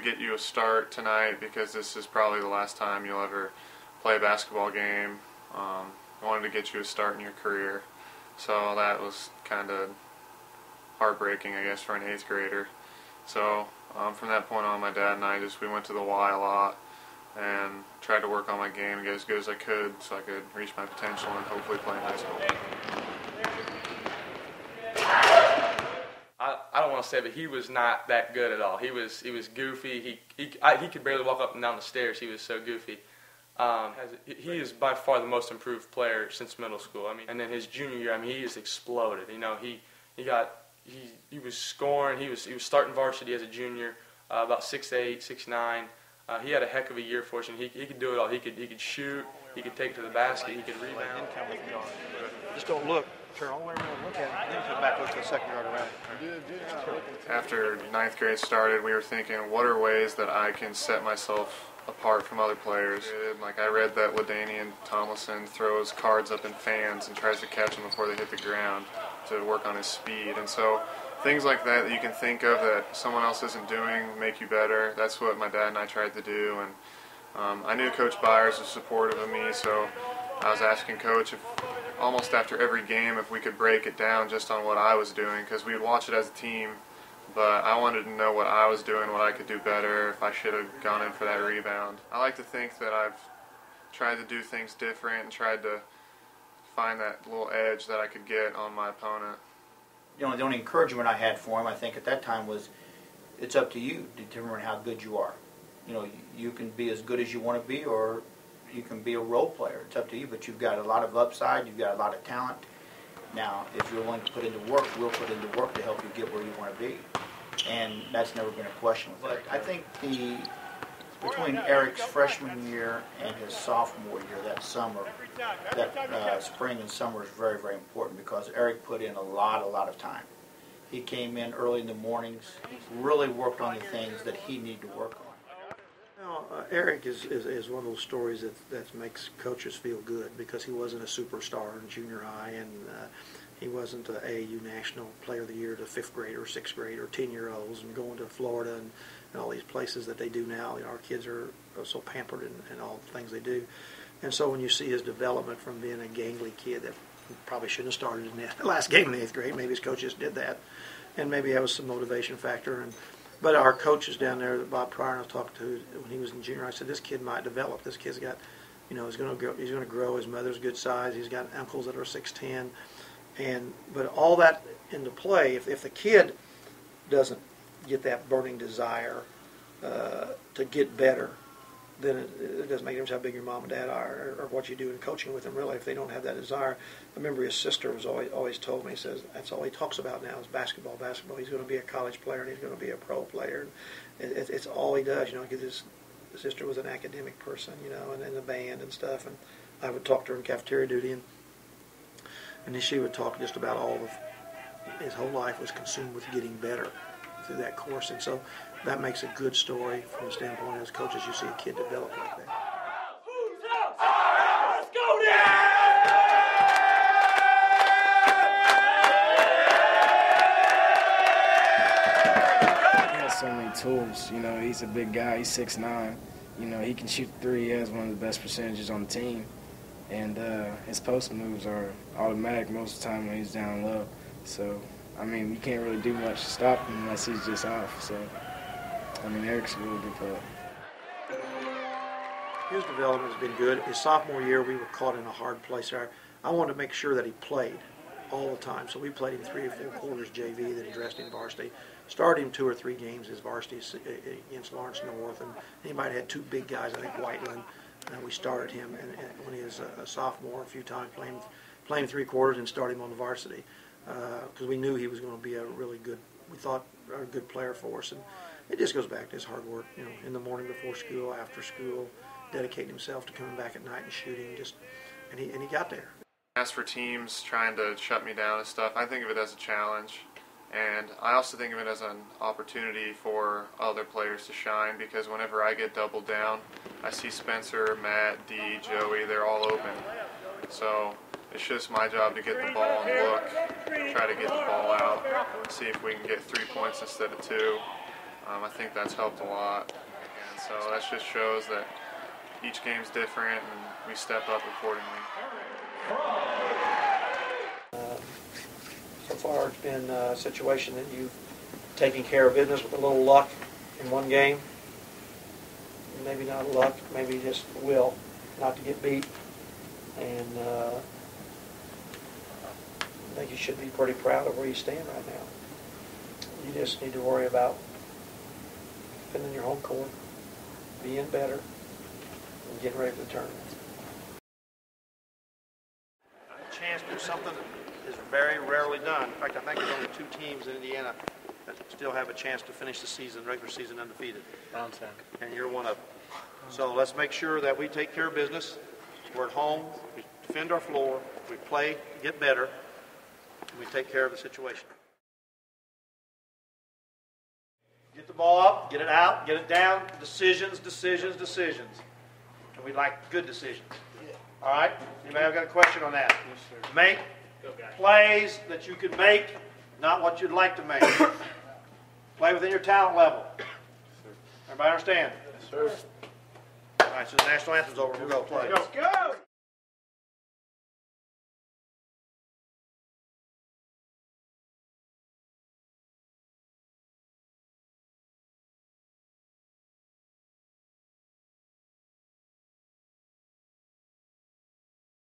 get you a start tonight because this is probably the last time you'll ever play a basketball game. I wanted to get you a start in your career. So that was kind of heartbreaking, I guess, for an 8th grader. So from that point on, my dad and I we went to the Y a lot and tried to work on my game and get as good as I could so I could reach my potential and hopefully play in high school. I don't want to say, but he was not that good at all. He was goofy. He could barely walk up and down the stairs. He was so goofy. He is by far the most improved player since middle school. I mean, and then his junior year, I mean, he just exploded. You know, he was scoring. He was starting varsity as a junior, about 6'8", 6'9". He had a heck of a year for us, and he could do it all. He could shoot. He could take it to the basket. He could rebound. Just don't look. Turn all the way around and look at it, and then come back, look to the second yard around it. After 9th grade started, we were thinking, what are ways that I can set myself apart from other players? Like, I read that LaDainian Tomlinson throws cards up in fans and tries to catch them before they hit the ground to work on his speed. And so things like that you can think of that someone else isn't doing make you better. That's what my dad and I tried to do. And I knew Coach Byers was supportive of me, so I was asking Coach if almost after every game if we could break it down just on what I was doing, because we would watch it as a team, but I wanted to know what I was doing, what I could do better, if I should have gone in for that rebound. I like to think that I've tried to do things different and tried to find that little edge that I could get on my opponent. You know, the only encouragement I had for him, I think, at that time was, it's up to you to determine how good you are. You know, you can be as good as you want to be, or you can be a role player. It's up to you, but you've got a lot of upside, you've got a lot of talent. Now, if you're willing to put into work, we'll put into work to help you get where you want to be. And that's never been a question with Eric. I think between Erik's freshman year and his sophomore year, that summer, that spring and summer is very, very important because Erik put in a lot of time. He came in early in the mornings, really worked on the things that he needed to work on. Erik is one of those stories that makes coaches feel good because he wasn't a superstar in junior high, and he wasn't an AAU National Player of the Year to 5th grade or 6th grade or 10-year-olds and going to Florida and all these places that they do now. You know, our kids are so pampered in all the things they do. And so when you see his development from being a gangly kid that probably shouldn't have started in the last game in the 8th grade, maybe his coach just did that, and maybe that was some motivation factor. But our coaches down there, Bob Pryor, I talked to when he was in junior, I said, this kid might develop. This kid's got, you know, he's going to grow. His mother's good size. He's got uncles that are 6'10", but all that into play. If the kid doesn't get that burning desire to get better, then it doesn't make a difference how big your mom and dad are or what you do in coaching with them, really, if they don't have that desire. I remember his sister was always told me, he says, that's all he talks about now is basketball. He's going to be a college player and he's going to be a pro player. And it's all he does, you know, because his sister was an academic person, you know, and in the band and stuff. And I would talk to her in cafeteria duty, and then she would talk just about his whole life was consumed with getting better through that course. And so that makes a good story from the standpoint as coaches. You see a kid develop like that. Let's go there! He has so many tools. You know, he's a big guy. He's 6'9". You know, he can shoot three. He has one of the best percentages on the team. And his post moves are automatic most of the time when he's down low. So, I mean, you can't really do much to stop him unless he's just off. So, I mean, Erik's a really good player. His development has been good. His sophomore year, we were caught in a hard place there. I wanted to make sure that he played all the time. So we played him 3 or 4 quarters JV, then dressed him varsity. Started him 2 or 3 games as varsity against Lawrence North. And he might have had 2 big guys, I think Whiteland. We started him and when he was a sophomore a few times, playing 3 quarters and started him on the varsity. Because we knew he was going to be a really good, we thought, a good player for us. And it just goes back to his hard work, you know, in the morning before school, after school, dedicating himself to coming back at night and shooting, and he got there. As for teams trying to shut me down and stuff, I think of it as a challenge. And I also think of it as an opportunity for other players to shine, because whenever I get doubled down, I see Spencer, Matt, Dee, Joey, they're all open. So it's just my job to get the ball and look, try to get the ball out, see if we can get 3 points instead of 2. I think that's helped a lot. And so that just shows that each game's different and we step up accordingly. So far, it's been a situation that you've taken care of business with a little luck in one game. Maybe not luck, maybe just will not to get beat. And I think you should be pretty proud of where you stand right now. You just need to worry about defending your home court, being better, and getting ready for the tournament. A chance to do something that is very rarely done. In fact, I think there's only 2 teams in Indiana that still have a chance to finish the season, regular season, undefeated. Brownstown. And you're one of them. So let's make sure that we take care of business. We're at home, we defend our floor, we play, get better, and we take care of the situation. Get the ball up, get it out, get it down. Decisions, decisions, decisions. And we like good decisions. All right? Anybody have got a question on that? Yes, sir. Make plays that you can make, not what you'd like to make. Play within your talent level. Everybody understand? Yes, sir. All right, so the national anthem's over. We'll go play. Let's go!